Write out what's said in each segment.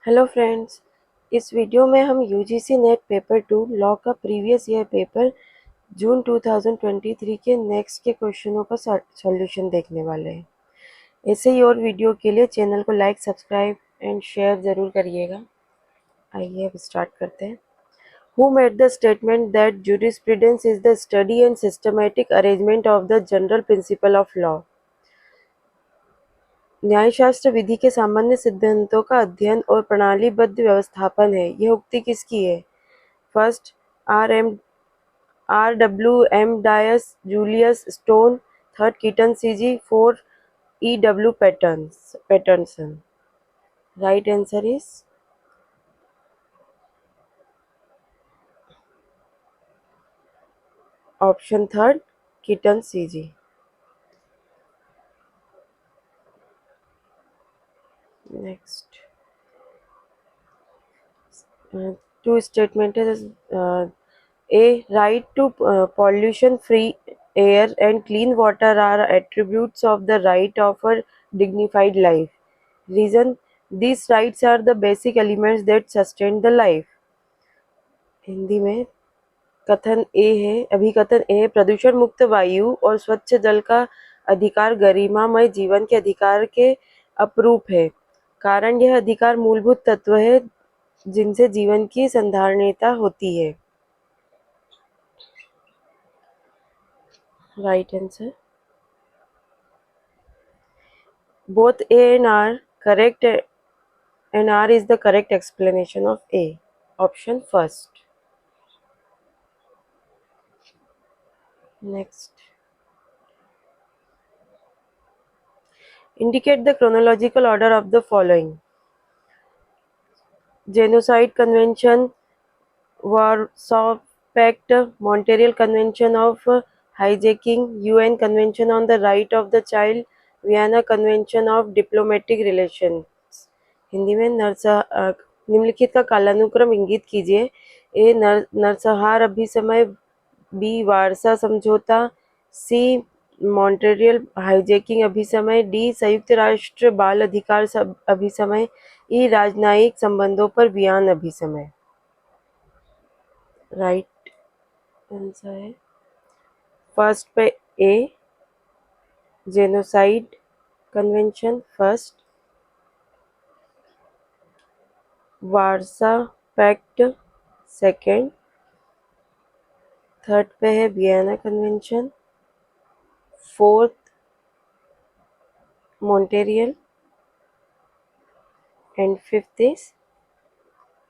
Hello friends, इस video में हम यूजीसी नेट पेपर 2 लॉ का प्रीवियस ईयर पेपर जून 2023 के नेक्स्ट के क्वेश्चनों का सॉल्यूशन देखने वाले हैं। ऐसे ही और वीडियो के लिए चैनल को लाइक, सब्सक्राइब एंड शेयर ज़रूर करिएगा। आइए अब स्टार्ट करते हैं। Who made the statement that jurisprudence is the study and systematic arrangement of the general principle of law? न्यायशास्त्र विधि के सामान्य सिद्धांतों का अध्ययन और प्रणालीबद्ध व्यवस्थापन है। यह उक्ति किसकी है? First, R.W.M. Dias, Julius Stone, third, Keeton C G, four, E.W. Paterson. Right answer is option third, Keeton C G. Next two statement is a right to pollution free air and clean water are attributes of the right of a dignified life. Reason, these rights are the basic elements that sustain the life. Hindi में कथन ए है, अभिकथन ए, प्रदूषण मुक्त वायु और स्वच्छ जल का अधिकार गरिमामय जीवन के अधिकार के अपरूप है। कारण यह अधिकार मूलभूत तत्व है जिनसे जीवन की संधारणीयता होती है। Right answer. Both A and R correct and R is the correct explanation of A. Option first. Next. Indicate the chronological order of the following: Genocide Convention, Warsaw Pact, Montreal Convention of Hijacking, UN Convention on the Right of the Child, Vienna Convention of Diplomatic Relations. Hindi में निम्नलिखित का कालानुक्रम इंगित कीजिए। ए, नरसंहार अभिसमय, B, वारसा समझौता, सी, Montreal hijacking अभिसमय, D, संयुक्त राष्ट्र बाल अधिकार अभिसमय, ई, राजनयिक संबंधों पर वियान अभिसमय। राइट आंसर है फर्स्ट पे ए, जेनोसाइड कन्वेंशन फर्स्ट, वारसा पैक्ट सेकेंड, थर्ड पे है Vienna convention, fourth Montreal and fifth is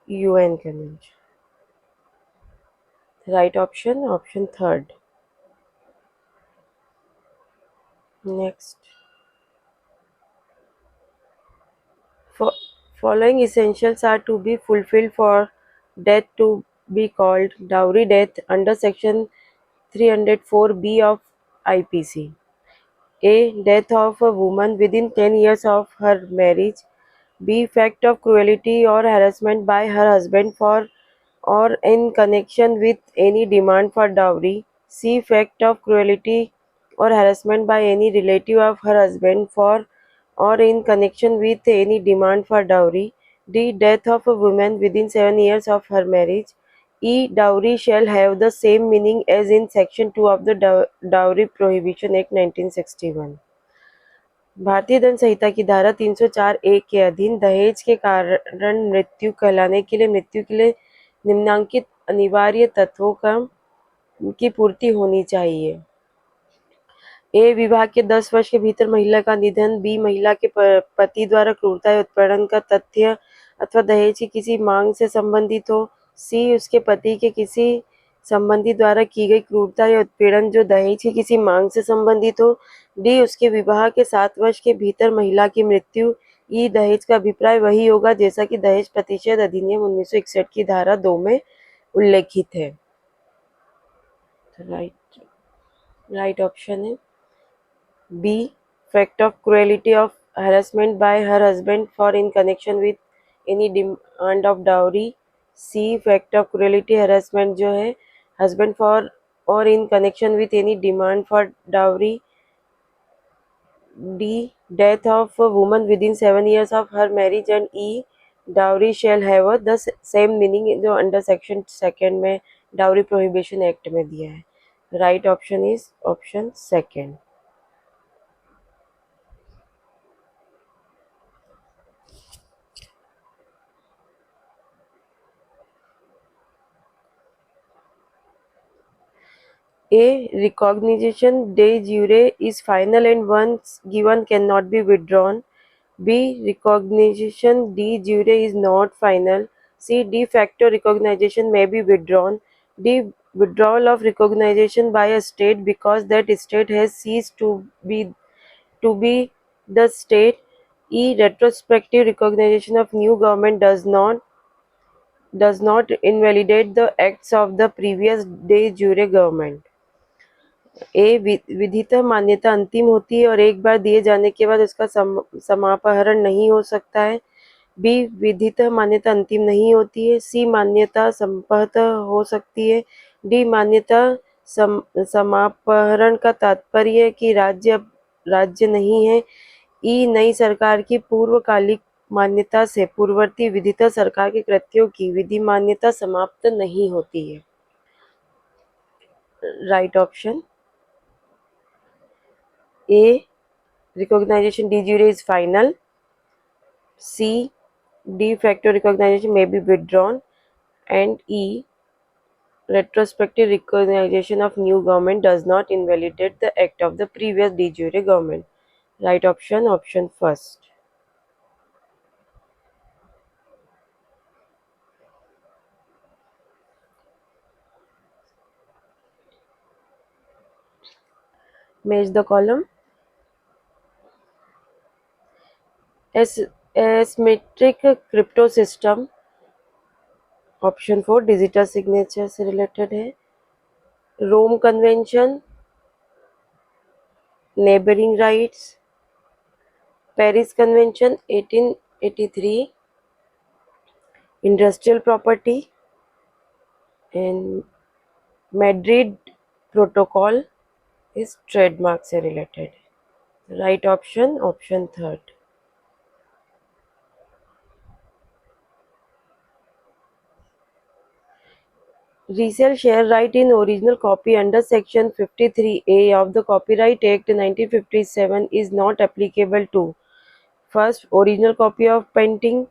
UN convention. Right option third. Next, following essentials are to be fulfilled for death to be called dowry death under section 304B of IPC. A, death of a woman within 10 years of her marriage. B, fact of cruelty or harassment by her husband for or in connection with any demand for dowry. C, fact of cruelty or harassment by any relative of her husband for or in connection with any demand for dowry. D, death of a woman within 7 years of her marriage. E, dowry shall have the same meaning as in section 2 of the Dowry Prohibition Act 1961. भारतीय दंड संहिता की धारा 304A के अधीन दहेज के कारण मृत्यु कहलाने के लिए मृत्यु के लिए निम्नांकित अनिवार्य तत्वों की पूर्ति होनी चाहिए। ए, विवाह के 10 वर्ष के भीतर महिला का निधन। बी, महिला के पति द्वारा क्रूरता या उत्पीड़न का तथ्य अथवा दहेज की किसी मांग से संबंधित हो। सी, उसके पति के किसी संबंधी द्वारा की गई क्रूरता या उत्पीड़न जो दहेज की किसी मांग से संबंधित हो। डी, उसके विवाह के 7 वर्ष के भीतर महिला की मृत्यु। ई, दहेज का अभिप्राय वही होगा जैसा कि दहेज प्रतिषेध अधिनियम 1961 की धारा 2 में उल्लेखित है। राइट ऑप्शन है B, fact of cruelty of harassment by her husband for in connection with any demand of dowry. C, fact of cruelty harassment जो है husband for or in connection with any demand for dowry. D, death of a woman within 7 years of her marriage and E, dowry shall have the same meaning जो under section second में dowry prohibition act में दिया है. Right option is option second. A. Recognition de jure is final and once given cannot be withdrawn. B. Recognition de jure is not final. C. De facto recognition may be withdrawn. D. Withdrawal of recognition by a state because that state has ceased to be the state. E. Retrospective recognition of new government does not invalidate the acts of the previous de jure government. ए. विधितः मान्यता अंतिम होती है और एक बार दिए जाने के बाद उसका समापहरण नहीं हो सकता है. बी. विधितः मान्यता अंतिम नहीं होती है. सी. मान्यता संपतः हो सकती है. डी. मान्यता समापहरण का तात्पर्य कि राज्य अब राज्य नहीं है. ई. नई सरकार की पूर्वकालिक मान्यता से पूर्ववर्ती विधितः सरकार के कृत्यों की विधि मान्यता समाप्त नहीं होती है. Right option A. Recognition de jure is final. C. De facto recognition may be withdrawn. And E. Retrospective recognition of new government does not invalidate the act of the previous de jure government. Right option, option first. Match the column. Asymmetric crypto system. Option 4 digital signature से related है. Rome convention, neighbouring rights, Paris convention 1883, industrial property and Madrid protocol is trademark से related. Right option option third. Resale share right in original copy under Section 53A of the Copyright Act 1957 is not applicable to: first, original copy of painting.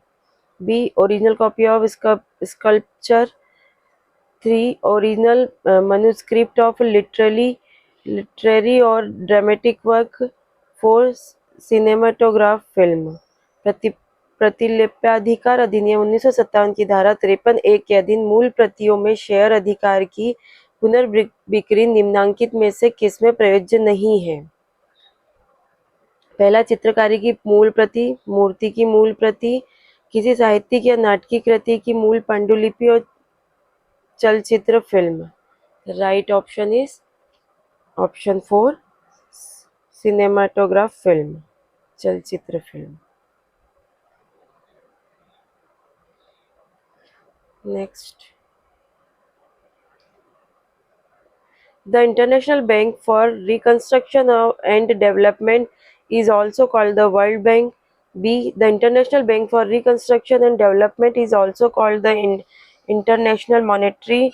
B. Original copy of sculpture. 3. Original manuscript of literary or dramatic work. 4. Cinematograph film. प्रतिलिप्याधिकार अधिनियम 1957 की धारा 53(1) के अधीन मूल प्रतियों में share अधिकार की पुनर्बिक्री निम्नांकित में से किसमें प्रयोज्य नहीं है? पहला, चित्रकारी की मूल प्रति, मूर्ति की मूल प्रति, किसी साहित्यिक या नाटकीय कृति की मूल पांडुलिपि और चलचित्र film. Right option is option 4 cinematograph film, चलचित्र film. Next, the International Bank for Reconstruction and Development is also called the World Bank. B. The International Bank for Reconstruction and Development is also called the International Monetary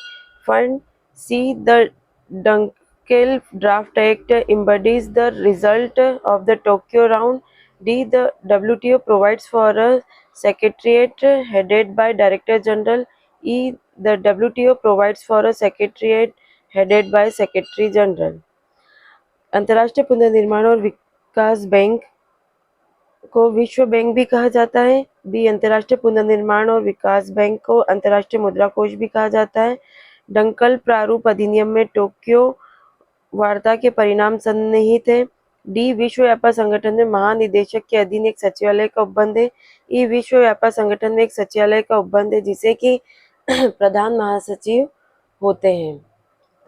Fund. C. The Dunkel Draft Act embodies the result of the Tokyo Round. D. The WTO provides for a secretariat headed by Director General. E. The WTO provides for a secretariat headed by secretary general. अंतर्राष्ट्रीय पुनर्निर्माण और विकास bank को विश्व bank भी कहा जाता है. B. अंतर्राष्ट्रीय पुनर्निर्माण और विकास बैंक को अंतर्राष्ट्रीय मुद्रा कोष भी कहा जाता है. डंकल प्रारूप अधिनियम में टोक्यो वार्ता के परिणाम सन्निहित है. डी. विश्व व्यापार संगठन में महानिदेशक के अधीन एक सचिवालय का उपबंध है. ई. विश्व व्यापार संगठन में एक सचिवालय का उपबंध है जिसे कि प्रधान महासचिव होते हैं.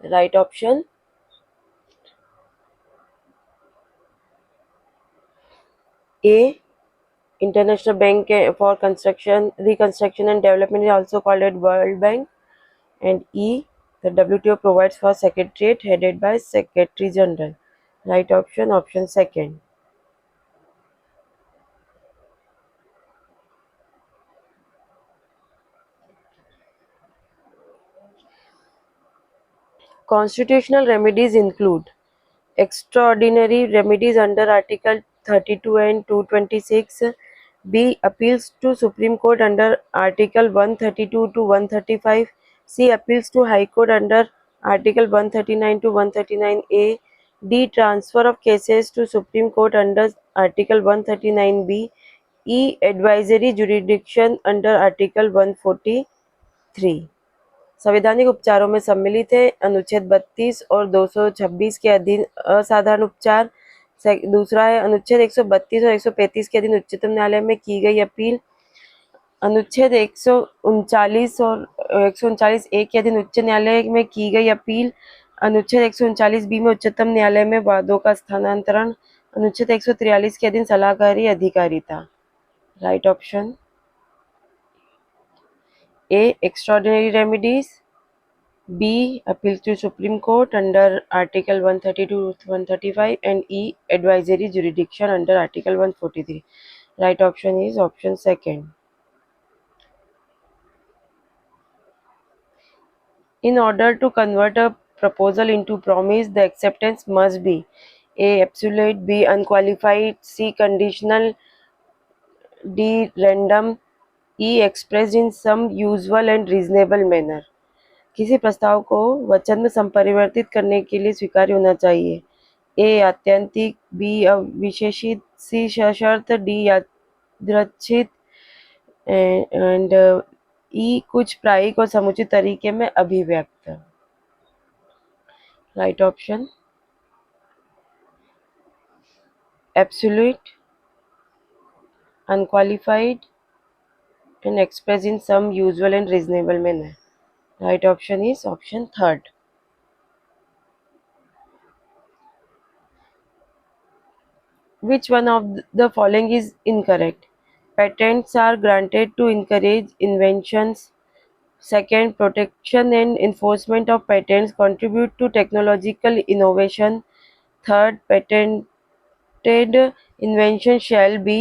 Right option A. International Bank for Reconstruction and Development is also called as World Bank. And E. The WTO provides for secretariat headed by Secretary General. Right option, option second. Constitutional remedies include extraordinary remedies under Article 32 and 226. B. Appeals to Supreme Court under Article 132 to 135. C. Appeals to High Court under Article 139 to 139A. D. Transfer of cases to Supreme Court under Article 139B. E. Advisory jurisdiction under Article 143. संवैधानिक उपचारों में सम्मिलित है अनुच्छेद 32 और 226 के अधीन असाधारण उपचार। दूसरा है अनुच्छेद 132 और 135 के अधीन उच्चतम न्यायालय में की गई अपील। अनुच्छेद 139 और 139 ए के अधीन उच्च न्यायालय में की गई अपील। अनुच्छेद 139 बी में उच्चतम न्यायालय में वादों का स्थानांतरण। अनुच्छेद 143 के अधीन सलाहकारी अधिकारिता। Right option A extraordinary remedies, B. Appeal to Supreme Court under Article 132 to 135 and E. Advisory jurisdiction under Article 143. Right option is option second. In order to convert a proposal into promise, the acceptance must be A. Absolute, B. Unqualified, C. Conditional, D. Random, E. Expressed in some usual and reasonable manner. किसी प्रस्ताव को वचन में संपरिवर्तित करने के लिए स्वीकार्य होना चाहिए। ए आत्यंतिक, बी अविशेषित, सी सशर्त, डी यादृच्छिक एंड ई कुछ प्रायिक और समुचित तरीके में अभिव्यक्त। Right option absolute, unqualified and express in some usual and reasonable manner. Right option is option third. Which one of the following is incorrect? Patents are granted to encourage inventions. Second, protection and enforcement of patents contribute to technological innovation. Third, patented invention shall be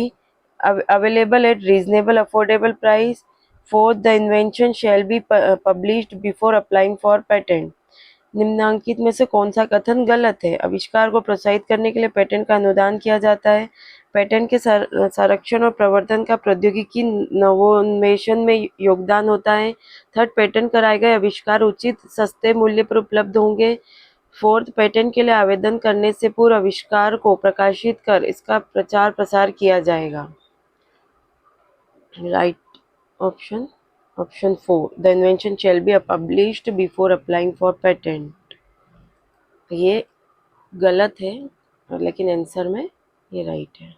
available at reasonable affordable price. Fourth, the invention shall be published before applying for patent. निम्नांकित में से कौन सा कथन गलत है? आविष्कार को प्रोत्साहित करने के लिए पेटेंट का अनुदान किया जाता है। पेटेंट के संरक्षण और प्रवर्तन का प्रौद्योगिकी नवोन्मेषण में योगदान होता है। थर्ड, पेटेंट कराए गए आविष्कार उचित सस्ते मूल्य पर उपलब्ध होंगे। फोर्थ, पेटेंट के लिए आवेदन करने से पूर्व आविष्कार को प्रकाशित कर इसका प्रचार प्रसार किया जाएगा। Right option option 4, the invention shall be published before applying for patent. ये गलत है लेकिन आंसर में ये राइट है।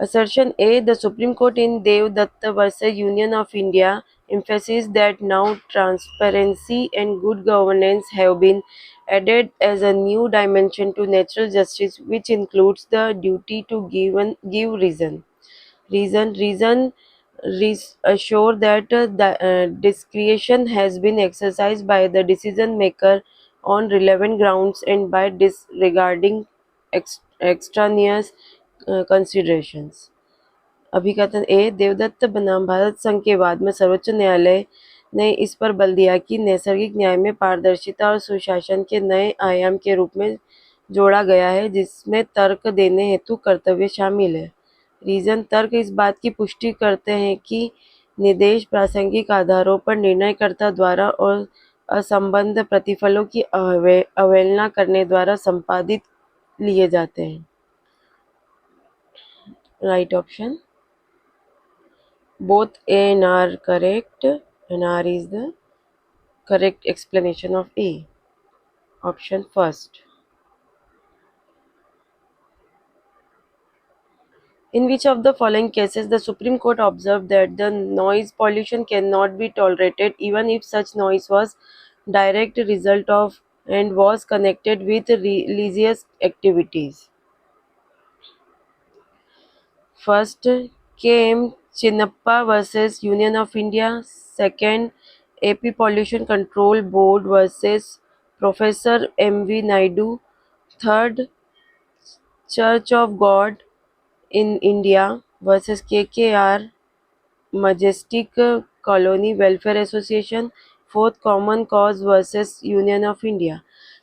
Assertion A. The Supreme Court in Devdatta versus Union of India emphasizes that now transparency and good governance have been added as a new dimension to natural justice, which includes the duty to give reason. Reason assure that the discretion has been exercised by the decision maker on relevant grounds and by disregarding extraneous considerations. अभिकथन ए. देवदत्त बनाम भारत संघ के वाद में सर्वोच्च न्यायालय ने इस पर बल दिया कि नैसर्गिक न्याय में पारदर्शिता और सुशासन के नए आयाम के रूप में जोड़ा गया है जिसमें तर्क देने हेतु कर्तव्य शामिल है। रीजन तर्क इस बात की पुष्टि करते हैं कि निर्देश प्रासंगिक आधारों पर निर्णयकर्ता द्वारा और असंबद्ध प्रतिफलों की अवहेलना करने द्वारा संपादित लिए जाते हैं। Right option both A and R correct and R is the correct explanation of A. Option first. In which of the following cases the Supreme Court observed that the noise pollution cannot be tolerated even if such noise was direct result of and was connected with religious activities? First, K.M. Chinnappa versus Union of India. Second, AP Pollution Control Board versus Professor M.V. Naidu. Third, Church of God in India versus KKR Majestic colony welfare association, fourth common cause versus Union of India.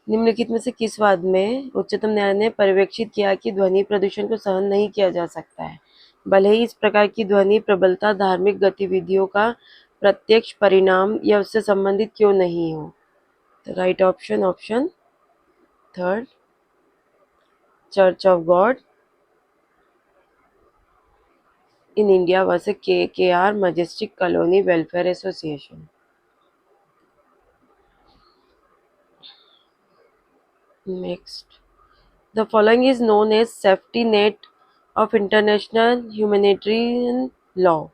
निम्नलिखित में से किस वाद में उच्चतम न्यायालय ने पर्यवेक्षित किया कि ध्वनि प्रदूषण को सहन नहीं किया जा सकता है, भले ही इस प्रकार की ध्वनि प्रबलता धार्मिक गतिविधियों का प्रत्यक्ष परिणाम या उससे संबंधित क्यों नहीं हो? तो right option option third, church of God in India was a KKR Majestic Colony Welfare Association. Next, the following is known as safety net of international humanitarian law.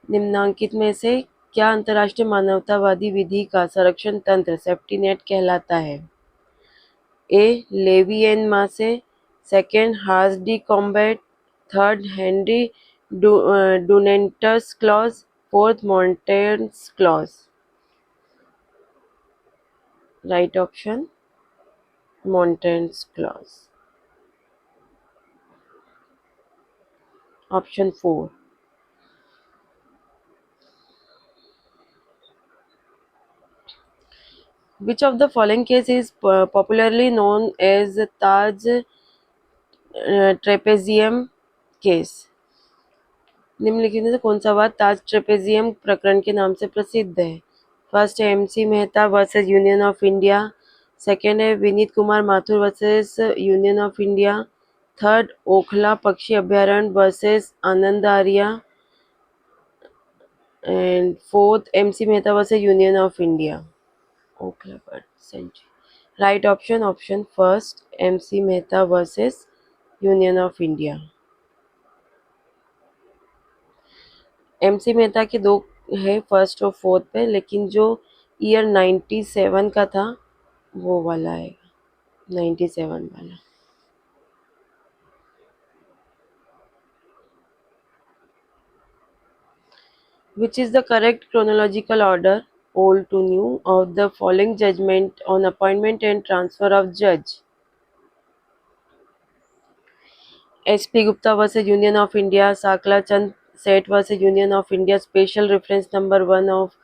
निम्नांकित में से क्या अंतर्राष्ट्रीय मानवतावादी विधि का संरक्षण तंत्र सेफ्टी नेट कहलाता है? A. Levee en masse, second hors de combat, third Henry Dunant's clause, fourth Martens clause. Right option Montan's clause. Option 4. Which of the following case is popularly known as Taj trapezium case? निम्नलिखित में से कौन सा वाद ताज trapezium प्रकरण के नाम से प्रसिद्ध है? फर्स्ट है MC Mehta versus Union of India, second है Vineet Kumar Mathur versus Union of India, third Okhla पक्षी अभ्यारण्य versus Anand Arya, and fourth MC Mehta versus Union of India. Okhla bird sanctuary. Right option option first, MC Mehta versus Union of India. MC Mehta के दो है, first और fourth पे, लेकिन जो ईयर 97 का था वो वाला है, 97 वाला। Which is the correct chronological order, old to new, of the following judgment on appointment and transfer of judge? SP Gupta versus Union of India, Sakla Chand Seth versus Union of India, Special Reference Number 1 of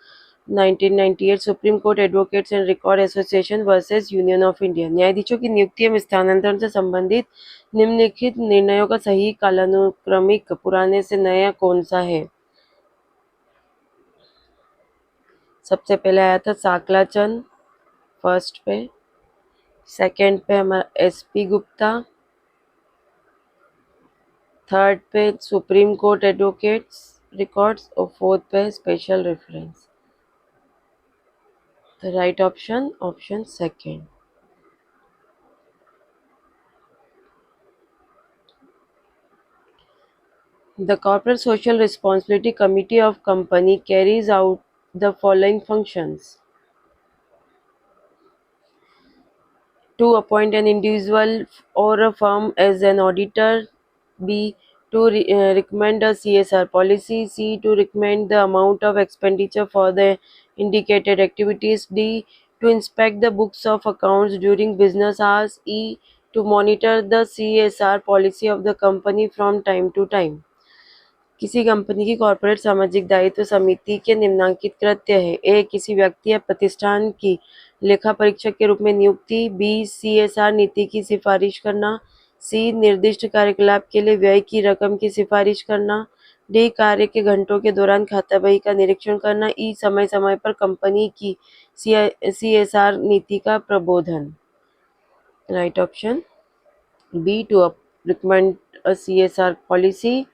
1998, Supreme Court Advocates and Record Association versus Union of India। न्यायाधीशों की नियुक्ति एवं स्थानांतरण से संबंधित निम्नलिखित निर्णयों का सही कालानुक्रमिक पुराने से नया कौन सा है? सबसे पहले आया था साकला चंद फर्स्ट पे, सेकंड पे हमारा एसपी गुप्ता, थर्ड पे सुप्रीम कोर्ट एडवोकेट्स रिकॉर्ड्स और फोर्थ पे special reference. The right option, option second. The Corporate Social Responsibility Committee of Company carries out the following functions: to appoint an individual or a firm as an auditor, B. To recommend a CSR policy, C. To recommend the amount of expenditure for the indicated activities, D. To inspect the books of accounts during business hours, E. To monitor the CSR policy of the company from time to time। किसी company की corporate सामाजिक दायित्व समिति के निम्नांकित कृत्य है: ए. किसी व्यक्ति या प्रतिष्ठान की लेखा परीक्षक के रूप में नियुक्ति, बी. सीएसआर नीति की सिफारिश करना, सी. निर्दिष्ट कार्यकलाप के लिए व्यय की रकम की सिफारिश करना, डी. कार्य के घंटों के दौरान खाता बही का निरीक्षण करना, ई. समय समय पर कंपनी की सीएसआर नीति का प्रबोधन। Right option B, to recommend a CSR policy,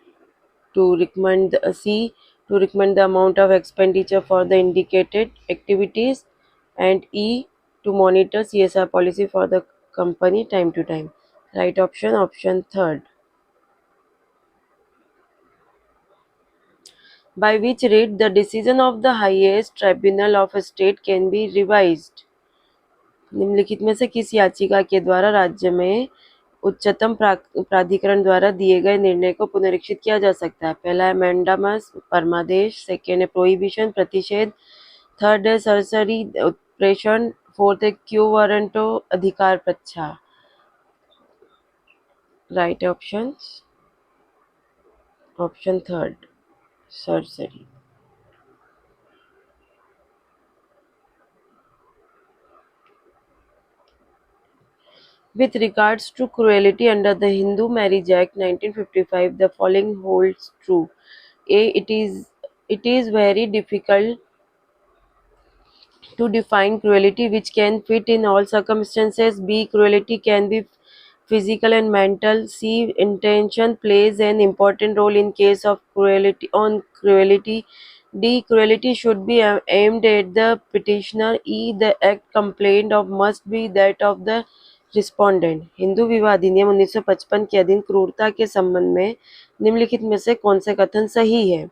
to recommend to recommend the amount of expenditure for the indicated activities, and E. to monitor CSR policy for the company time to time। Right option, option third। By which rate the decision of the highest tribunal of a state can be revised? निम्नलिखित में से किस याचिका के द्वारा राज्य में उच्चतम प्राधिकरण द्वारा दिए गए निर्णय को पुनरीक्षित किया जा सकता है? पहला है मैंडामस परमादेश, सेकेंड है प्रोहिबिशन प्रतिषेध, थर्ड है सरसरी उत्प्रेषण, फोर्थ है क्यू वारंटो अधिकार प्रच्छा। राइट ऑप्शन, ऑप्शन थर्ड, सरसरी। With regards to cruelty under the Hindu Marriage Act 1955, the following holds true. A. It is very difficult to define cruelty which can fit in all circumstances. B. Cruelty can be physical and mental. C. Intention plays an important role in case of cruelty. D. Cruelty should be aimed at the petitioner. E. The act complained of must be that of the respondent. Hindu विवाह अधिनियम 1955 के अधीन क्रूरता के संबंध में निम्नलिखित में से कौन से कथन सही है?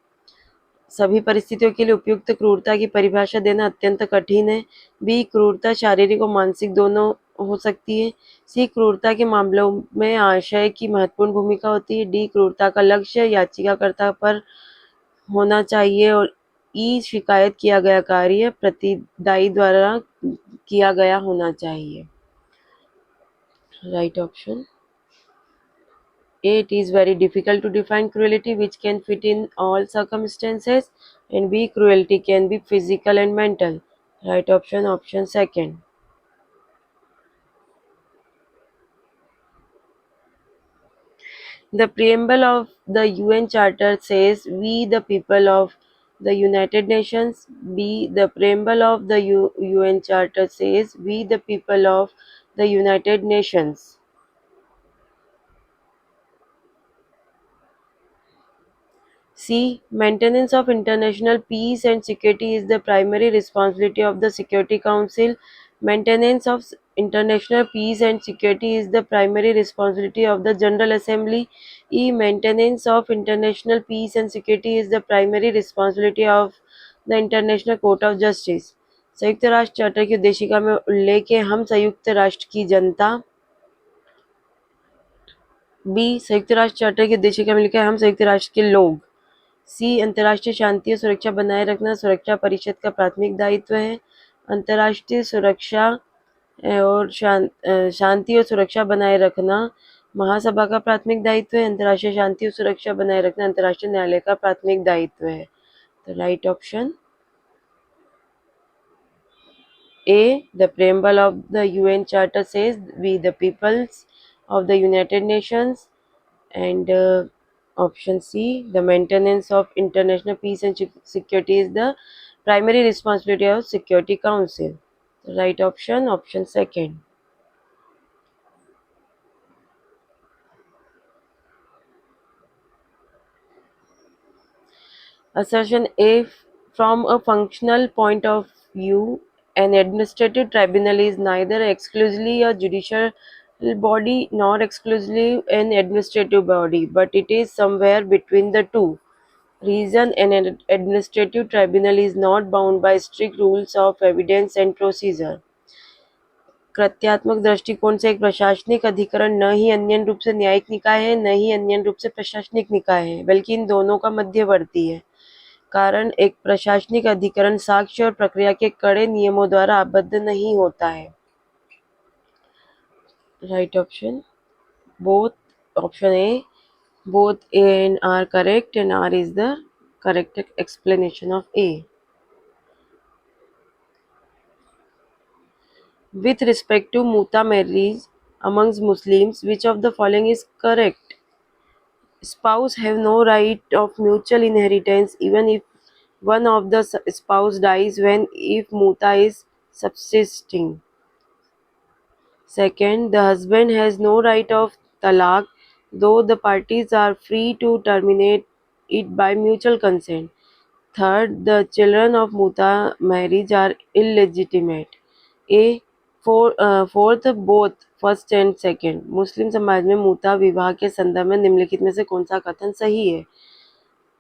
सभी परिस्थितियों के लिए उपयुक्त क्रूरता की परिभाषा देना अत्यंत कठिन है। बी. क्रूरता शारीरिक और मानसिक दोनों हो सकती है। सी. क्रूरता के मामलों में आशय की महत्वपूर्ण भूमिका होती है। डी. क्रूरता का लक्ष्य याचिकाकर्ता पर होना चाहिए। और ई. शिकायत किया गया कार्य प्रतिदायी द्वारा किया गया होना चाहिए। Right option A. It is very difficult to define cruelty which can fit in all circumstances. And B. Cruelty can be physical and mental. Right option, option second. The preamble of the UN Charter says, "We, the people of the United Nations." B. The preamble of the UN Charter says, "We, the people of the United Nations." C. Maintenance of international peace and security is the primary responsibility of the Security Council. Maintenance of international peace and security is the primary responsibility of the General Assembly. E. Maintenance of international peace and security is the primary responsibility of the International Court of Justice. संयुक्त राष्ट्र charter की उद्देशिका में उल्लेख है, हम संयुक्त राष्ट्र की जनता। बी. संयुक्त राष्ट्र चार्टर की उद्देशिका में लिखा है, हम संयुक्त राष्ट्र के लोग। सी. अंतर्राष्ट्रीय शांति और सुरक्षा बनाए रखना सुरक्षा परिषद का प्राथमिक दायित्व है। अंतर्राष्ट्रीय सुरक्षा और शांति और सुरक्षा बनाए रखना महासभा का प्राथमिक दायित्व है। अंतर्राष्ट्रीय शांति और सुरक्षा बनाए रखना अंतर्राष्ट्रीय न्यायालय का प्राथमिक दायित्व है। तो right option A. The preamble of the UN Charter says, "We, the peoples of the United Nations." And option C, the maintenance of international peace and security is the primary responsibility of Security Council. The right option, option second. Assertion A, from a functional point of view, an administrative tribunal is neither exclusively a judicial body nor exclusively an administrative body, but it is somewhere between the two. Reason: an administrative tribunal is not bound by strict rules of evidence and procedure. कृत्यात्मक दृष्टिकोण से एक प्रशासनिक अधिकरण न ही अन्य रूप से न्यायिक निकाय है, न ही अन्य रूप से प्रशासनिक निकाय है, बल्कि इन दोनों का मध्यवर्ती है। कारण: एक प्रशासनिक अधिकरण साक्ष्य और प्रक्रिया के कड़े नियमों द्वारा आबद्ध नहीं होता है। Right option both, option A, both A and R correct, and R is the correct explanation of A. With respect to muta marriage amongst Muslims, which of the following is correct? Spouse have no right of mutual inheritance even if one of the spouse dies when if muta is subsisting. Second, the husband has no right of talaq, though the parties are free to terminate it by mutual consent. Third, the children of muta marriage are illegitimate. Fourth, both first and second. Muslim समाज में मुता विवाह के संदर्भ में निम्नलिखित में से कौन सा कथन सही है?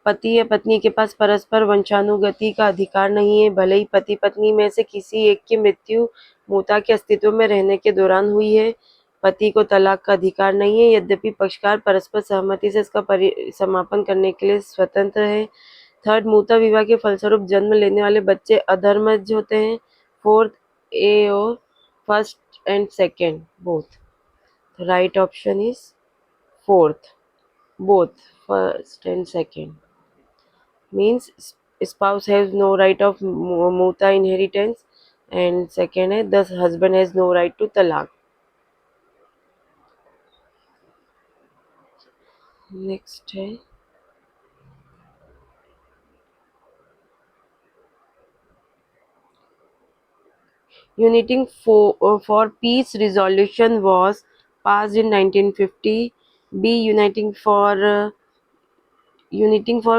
पति या पत्नी के पास परस्पर वंशानुगति का अधिकार नहीं है, भले ही पति पत्नी में से किसी एक की मृत्यु मुता के अस्तित्व में रहने के दौरान हुई है। पति को तलाक का अधिकार नहीं है, यद्यपि पक्षकार परस्पर सहमति से इसका समापन करने के लिए स्वतंत्र है। थर्ड, मुता विवाह के फलस्वरूप जन्म लेने वाले बच्चे अधर्मज होते हैं। फोर्थ, ए और first and second both. The right option is fourth, both first and second. Means spouse has no right of muta inheritance, and second है the husband has no right to talaq. Next है Uniting for Peace resolution was passed in 1950. B. Uniting for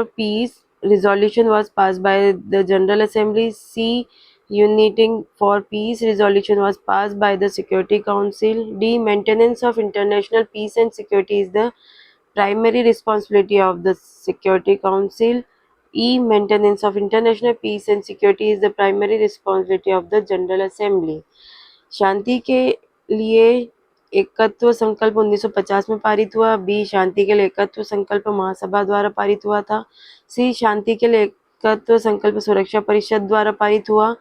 Peace resolution was passed by the General Assembly. C. Uniting for Peace resolution was passed by the Security Council. D. Maintenance of international peace and security is the primary responsibility of the Security Council. E. Maintenance of international peace and security is the primary responsibility of the General Assembly. शांति के लिए एकत्व संकल्प 1950 में पारित हुआ। B. शांति के लिए एकत्व संकल्प महासभा द्वारा पारित हुआ था। सी. शांति के लिए एकत्व संकल्प सुरक्षा परिषद द्वारा पारित हुआ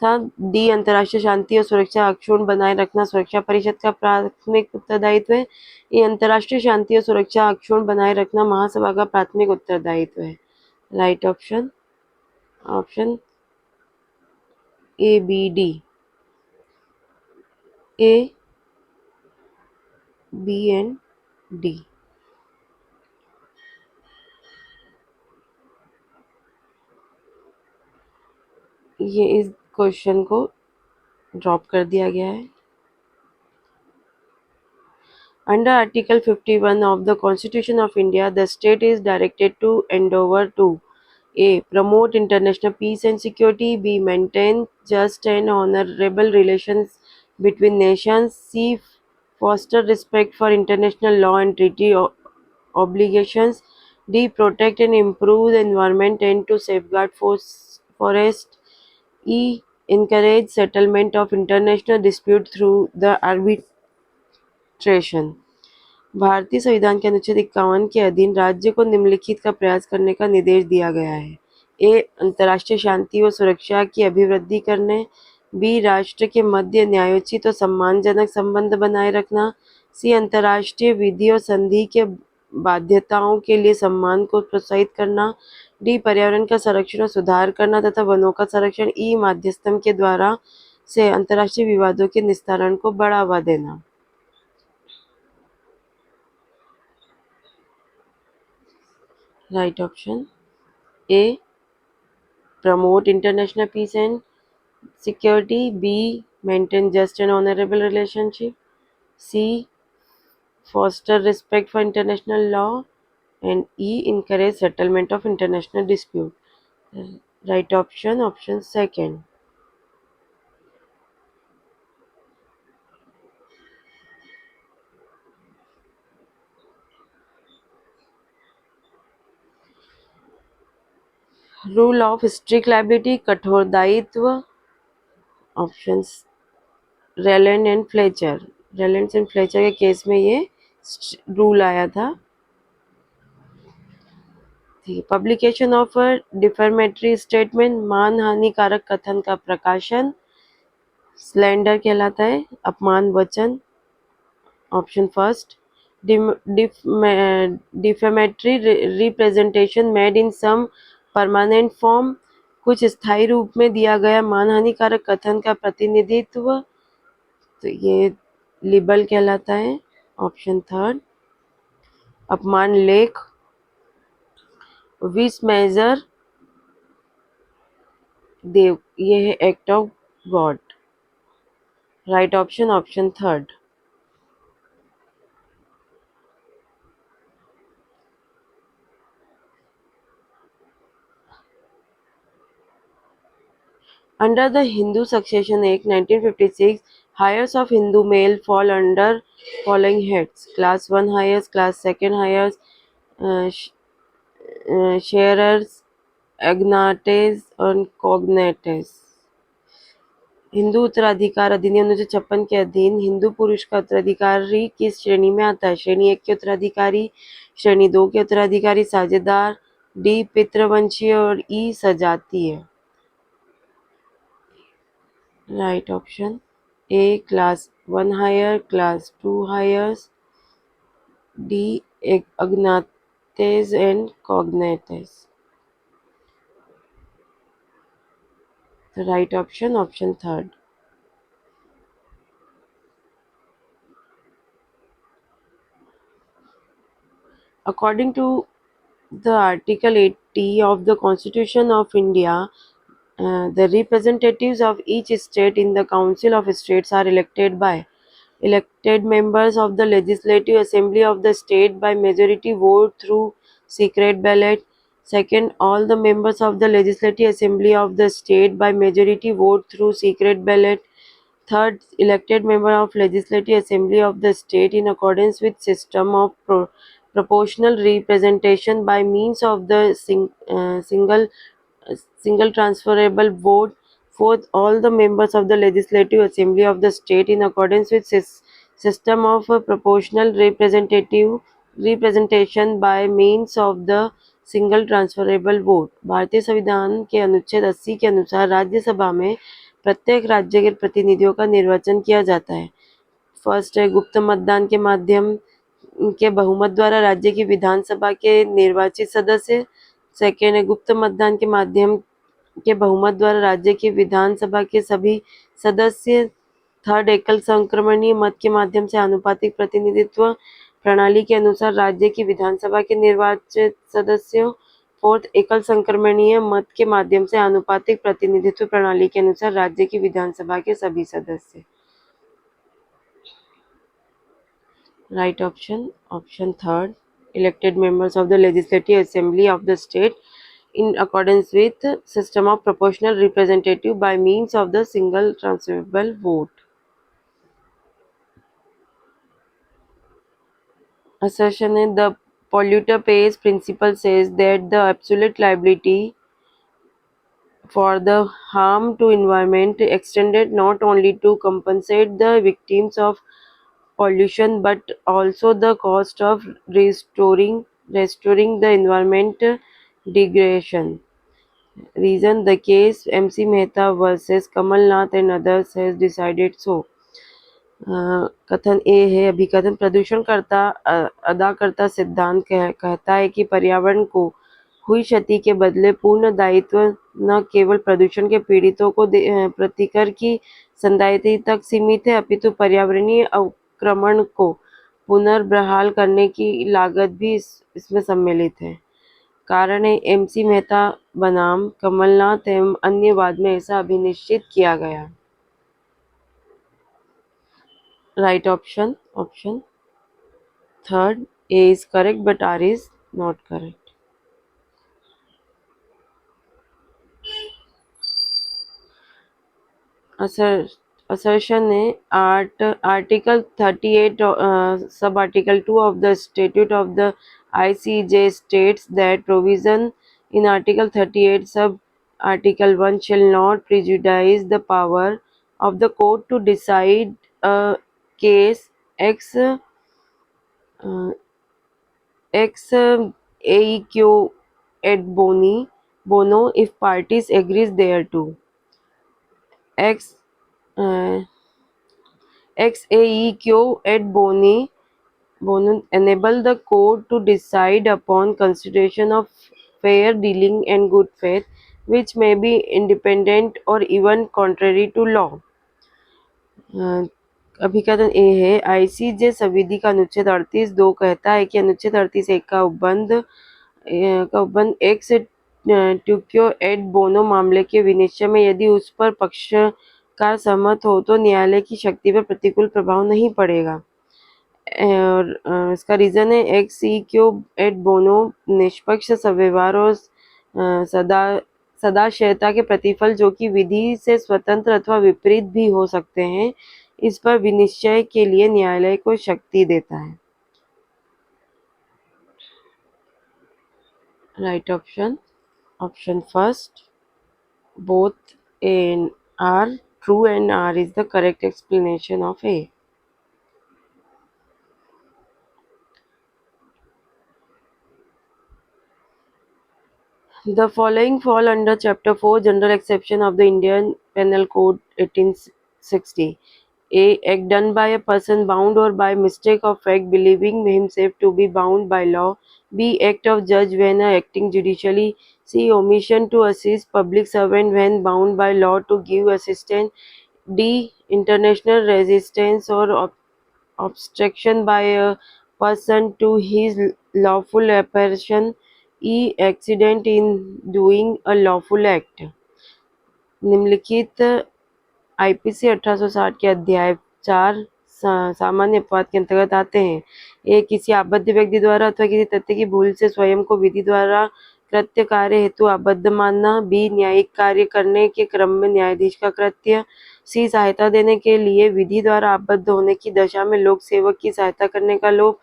था। डी. अंतर्राष्ट्रीय शांति और सुरक्षा अक्षुण्ण बनाए रखना सुरक्षा परिषद का प्राथमिक उत्तरदायित्व है। ये अंतर्राष्ट्रीय शांति और सुरक्षा अक्षुण्ण बनाए रखना महासभा का प्राथमिक उत्तरदायित्व है। Right option A, B, D. A, B and D. ये इस क्वेश्चन को ड्रॉप कर दिया गया है। Under Article 51 of the Constitution of India, the state is directed to endeavor to A. Promote international peace and security. B. Maintain just and honorable relations between nations. C. Foster respect for international law and treaty obligations. D. Protect and improve the environment and to safeguard forest. E. Encourage settlement of international dispute through the arbitration. भारतीय संविधान के अनुच्छेद 51 के अधीन राज्य को निम्नलिखित का प्रयास करने का निर्देश दिया गया है। ए. अंतर्राष्ट्रीय शांति व सुरक्षा की अभिवृद्धि करने। बी. राष्ट्र के मध्य न्यायोचित और सम्मानजनक संबंध बनाए रखना। सी. अंतर्राष्ट्रीय विधि और संधि के बाध्यताओं के लिए सम्मान को प्रोत्साहित करना। डी. पर्यावरण का संरक्षण और सुधार करना तथा वनों का संरक्षण। ई. माध्यस्थम के द्वारा से अंतर्राष्ट्रीय विवादों के निस्तारण को बढ़ावा देना। Right option A. Promote international peace and security. B. Maintain just and honorable relationship. C. Foster respect for international law. And E. Encourage settlement of international dispute. Right option second. Rule of strict liability, कठोर दायित्व. Options Rylands and Fletcher. Rylands and Fletcher के case में ये rule आया था. Publication of a defamatory statement, मानहानिकारक कथन का प्रकाशन स्लैंडर कहलाता है, अपमान वचन. Option first. Defamatory representation made in some permanent form, कुछ स्थायी रूप में दिया गया मानहानिकारक कथन का प्रतिनिधित्व, तो ये लिबल कहलाता है. Option third. अपमान लेख, विस मेजर देव, ये है act of God. Right option third. Under the Hindu Succession Act 1956, heirs of Hindu male fall under following heads: Class 1 heirs, Class 2 heirs, sharers, agnates और cognates. हिंदू उत्तराधिकार अधिनियम 1956 के अधीन हिंदू पुरुष का उत्तराधिकारी किस श्रेणी में आता है? श्रेणी 1 के उत्तराधिकारी, श्रेणी 2 के उत्तराधिकारी, साझेदार, डी पितृवंशीय और ई सजातीय. Right option A. Class 1 heir, class 2 heirs, D agnates and cognates. Right option third. According to the Article 80 of the Constitution of India, the representatives of each state in the Council of States are elected by elected members of the Legislative Assembly of the state by majority vote through secret ballot. Second, all the members of the Legislative Assembly of the state by majority vote through secret ballot. Third, elected member of Legislative Assembly of the state in accordance with system of proportional representation by means of the single transferable vote. Fourth, all the members of the Legislative Assembly of the state in accordance with system of proportional representative representation by means of the single transferable vote. भारतीय संविधान के अनुच्छेद 80 के अनुसार राज्यसभा में प्रत्येक राज्य के प्रतिनिधियों का निर्वाचन किया जाता है। फर्स्ट है गुप्त मतदान के माध्यम के बहुमत द्वारा राज्य की विधानसभा के निर्वाचित सदस्य। सेकेंड है गुप्त मतदान के माध्यम के बहुमत द्वारा राज्य की विधानसभा के सभी सदस्य। थर्ड, एकल संक्रमणीय मत के माध्यम से आनुपातिक प्रतिनिधित्व प्रणाली के अनुसार राज्य की विधानसभा के निर्वाचित सदस्यों। फोर्थ, एकल संक्रमणीय मत के माध्यम से आनुपातिक प्रतिनिधित्व प्रणाली के अनुसार राज्य की विधानसभा के सभी सदस्य। Right option. Option third. Elected members of the Legislative Assembly of the state in accordance with system of proportional representative by means of the single transferable vote. Assertion in the polluter pays principle says that the absolute liability for the harm to environment extended not only to compensate the victims of pollution but also the cost of restoring the environment degradation. Reason the case MC Mehta versus Kamal Nath and others has decided so. कथन ए है अभिकथन प्रदूषणकर्ता अदा करता सिद्धांत कहता है कि पर्यावरण को हुई क्षति के बदले पूर्ण दायित्व न केवल प्रदूषण के पीड़ितों को प्रतिकर की संदायित्व तक सीमित है अपितु पर्यावरणीय अवक्रमण को पुनर्बहाल करने की लागत भी इसमें सम्मिलित है। कारण है MC मेहता बनाम कमलनाथ एवं अन्य वाद में ऐसा अभिनिश्चित किया गया। Right option. Option third. A is correct but R is not correct. Assertion है Article 38 sub Article 2 of the Statute of the ICJ states that provision in Article 38 sub Article 1 shall not prejudice the power of the court to decide a case ex AEQ et bono if parties agrees thereto. Ex AEQ et bono enable the court to decide upon consideration of fair dealing and good faith, which may be independent or even contrary to law. अभिकथन ए है ICJ संविधि का अनुच्छेद 38(2) कहता है कि अनुच्छेद 38(1) का उपबंध x ट्यूक्यो eight बोनो मामले के विनिश्चय में यदि उस पर पक्षकार सहमत हो तो न्यायालय की शक्ति पर प्रतिकूल प्रभाव नहीं पड़ेगा। और इसका रीजन है एक्स ई क्यू एट बोनो निष्पक्ष व्यवहार और सदाशयता के प्रतिफल जो कि विधि से स्वतंत्र अथवा विपरीत भी हो सकते हैं इस पर विनिश्चय के लिए न्यायालय को शक्ति देता है। Right option. Option first both A are true and R is the correct explanation of A. The following fall under Chapter 4 General Exception of the Indian Penal Code 1860. A. Act done by a person bound or by mistake of fact believing himself to be bound by law. B. Act of judge when acting judicially. C. Omission to assist public servant when bound by law to give assistance. D. International resistance or obstruction by a person to his lawful apparition, E. Accident in doing a lawful act। निम्नलिखित IPC 1860 के अध्याय 4 सामान्य अपवाद के अंतर्गत आते हैं। एक, किसी आबद्ध व्यक्ति द्वारा अथवा किसी तथ्य की भूल से स्वयं को विधि द्वारा कृत्य कार्य हेतु आबद्ध मानना। बी, न्यायिक कार्य करने के क्रम में न्यायाधीश का कृत्य। सी, सहायता देने के लिए विधि द्वारा आबद्ध होने की दशा में लोक सेवक की सहायता करने का लोभ।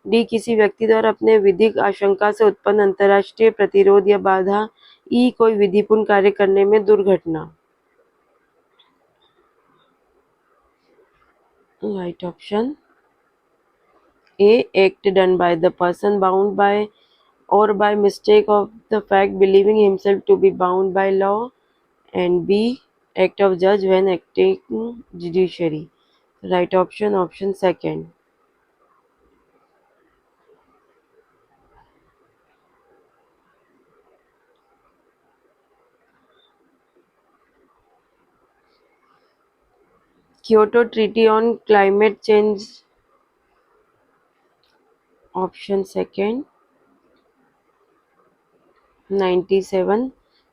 डी, किसी व्यक्ति द्वारा अपने विधिक आशंका से उत्पन्न अंतर्राष्ट्रीय प्रतिरोध या बाधा। ई, कोई विधिपूर्ण कार्य करने में दुर्घटना। Right option A. Act done by the person bound by or by mistake of the fact believing himself to be bound by law. And B. Act of judge when acting judiciary. Right option, option second. Kyoto Treaty on Climate Change. Option second. 97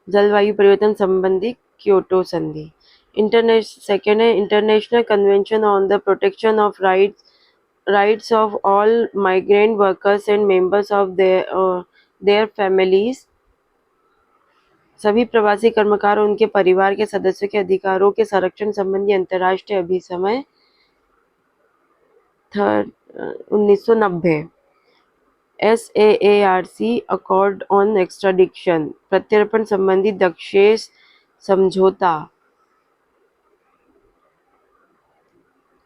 जलवायु परिवर्तन संबंधी Kyoto संधि। Second है international convention on the protection of rights of all migrant workers and members of their families. सभी प्रवासी कर्मकार और उनके परिवार के सदस्यों के अधिकारों के संरक्षण संबंधी अंतर्राष्ट्रीय अभिसमय 1990। SAARC अकॉर्ड ऑन एक्स्ट्राडिक्शन प्रत्यर्पण संबंधी दक्षेस समझौता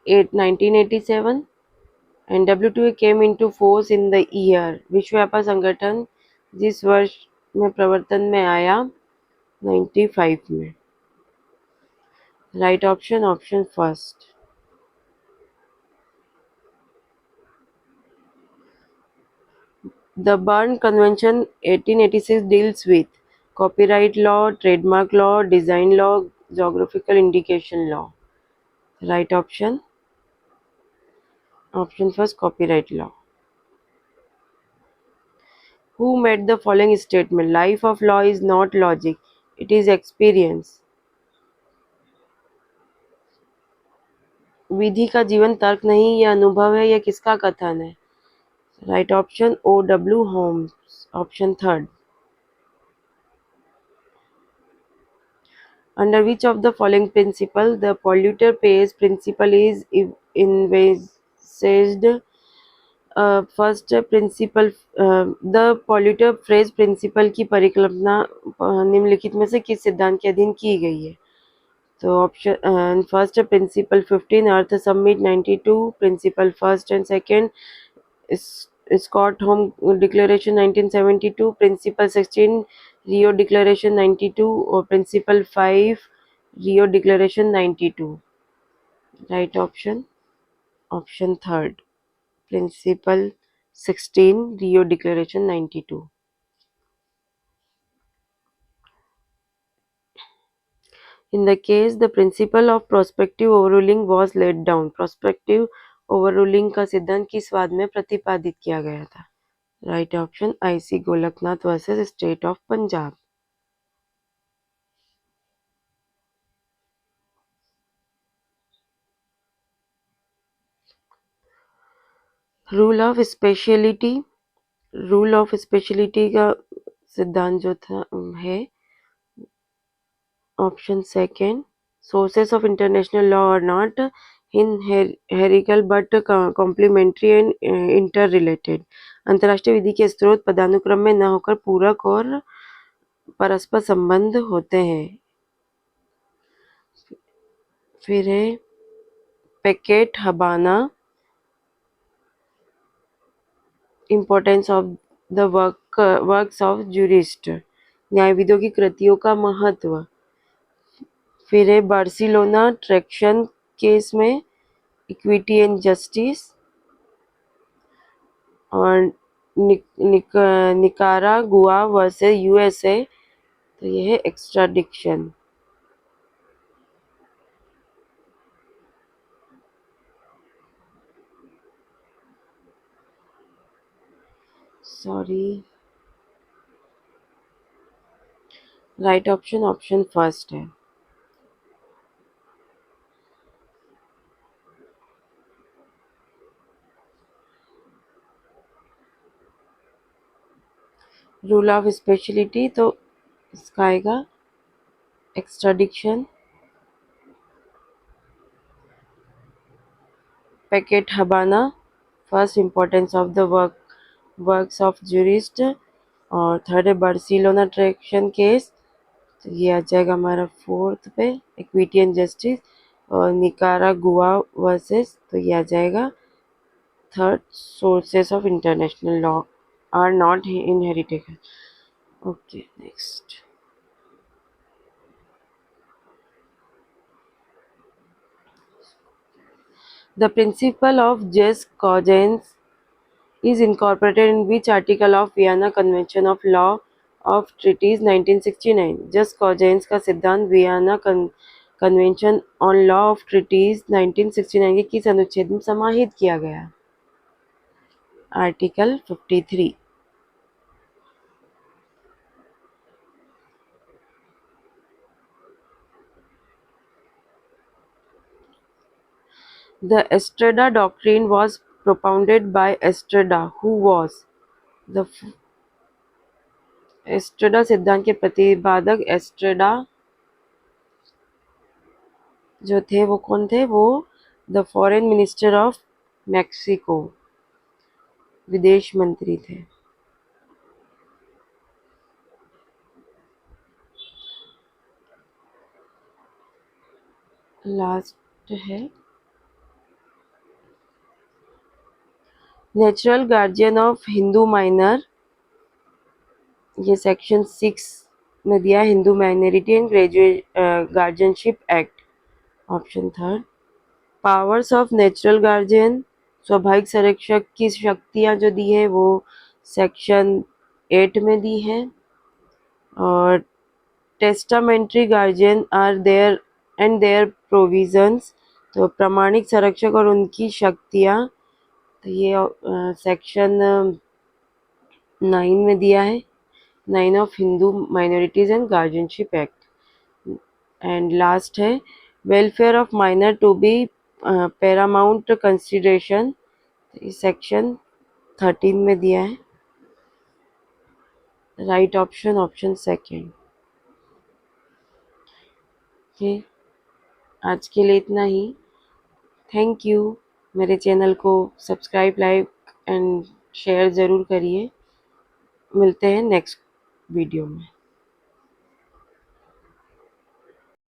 1987। And WTO came into force in the year. विश्व व्यापार संगठन जिस वर्ष में प्रवर्तन में आया 95 में। Right option, option first. The Berne Convention 1886 deals with copyright law, trademark law, design law, geographical indication law. Right option? Option first, copyright law. Who made the following statement? Life of law is not logic, it is experience. विधि का जीवन तर्क नहीं, यह अनुभव है। यह किसका कथन है? Right option O.W. Holmes. Option third. Under which of the following principle the polluter pays principle is envisaged? First principle the polluter pays principle की परिकल्पना निम्नलिखित में से किस सिद्धांत के अधीन की गई है? तो option first principle 15 earth summit 92, principle first and second Stockholm declaration 1972, principle 16 Rio declaration 92 और principle 5 Rio declaration 92। Right option, option third, principle 16 Rio declaration 92। In the case the principle of prospective overruling was laid down, prospective overruling का सिद्धांत किस वाद में प्रतिपादित किया गया था? Right option IC Golaknath versus state of Punjab. Rule of speciality, rule of speciality का सिद्धांत जो था है option second, sources of international law are not hierarchical but complementary and interrelated। अंतर्राष्ट्रीय विधि के स्रोत पदानुक्रम में न होकर पूरक और परस्पर संबंध होते हैं। फिर है Paquete Habana, importance of the works of jurist, न्यायविदों की कृतियों का महत्व। फिर है बार्सिलोना ट्रैक्शन केस में इक्विटी एंड जस्टिस। और निकारागुआ वर्सेस USA, तो ये है extradition. Sorry, right option option first है। रूल ऑफ स्पेशलिटी तो इसका आएगा extradition. Paquete Habana, first importance of the works of jurist. और थर्ड है बार्सिलोना ट्रैक्शन केस, तो ये आ जाएगा हमारा फोर्थ पे, इक्विटी एंड जस्टिस। और निकारागुआ वर्सेस, तो ये आ जाएगा third, sources of international law are not inheritable. Okay, next. The principle of just cause is incorporated in which article of Vienna Convention of Law of Treaties 1969? Just cause का सिद्धांत Vienna convention on law of treaties 1969 के किस अनुच्छेद में समाहित किया गया? Article 53। The Estrada doctrine was propounded by Estrada, who was the एस्ट्रेडा सिद्धांत के प्रतिपादक एस्ट्रेडा जो थे वो कौन थे? वो the foreign minister of Mexico, विदेश मंत्री थे। लास्ट है natural guardian of Hindu minor, ये सेक्शन 6 में दिया, Hindu minority and guardianship act, option third. Powers of natural guardian, स्वाभाविक संरक्षक की शक्तियां जो दी है वो सेक्शन 8 में दी है। और testamentary guardian are there and there provisions, तो प्रमाणिक संरक्षक और उनकी शक्तियाँ, तो ये सेक्शन 9 में दिया है, 9 of Hindu minorities and guardianship act. And last है welfare of minor to be paramount consideration, section 13 में दिया है। Right option option second. Okay, आज के लिए इतना ही। Thank you. मेरे चैनल को सब्सक्राइब, लाइक एंड शेयर ज़रूर करिए। मिलते हैं नेक्स्ट वीडियो में।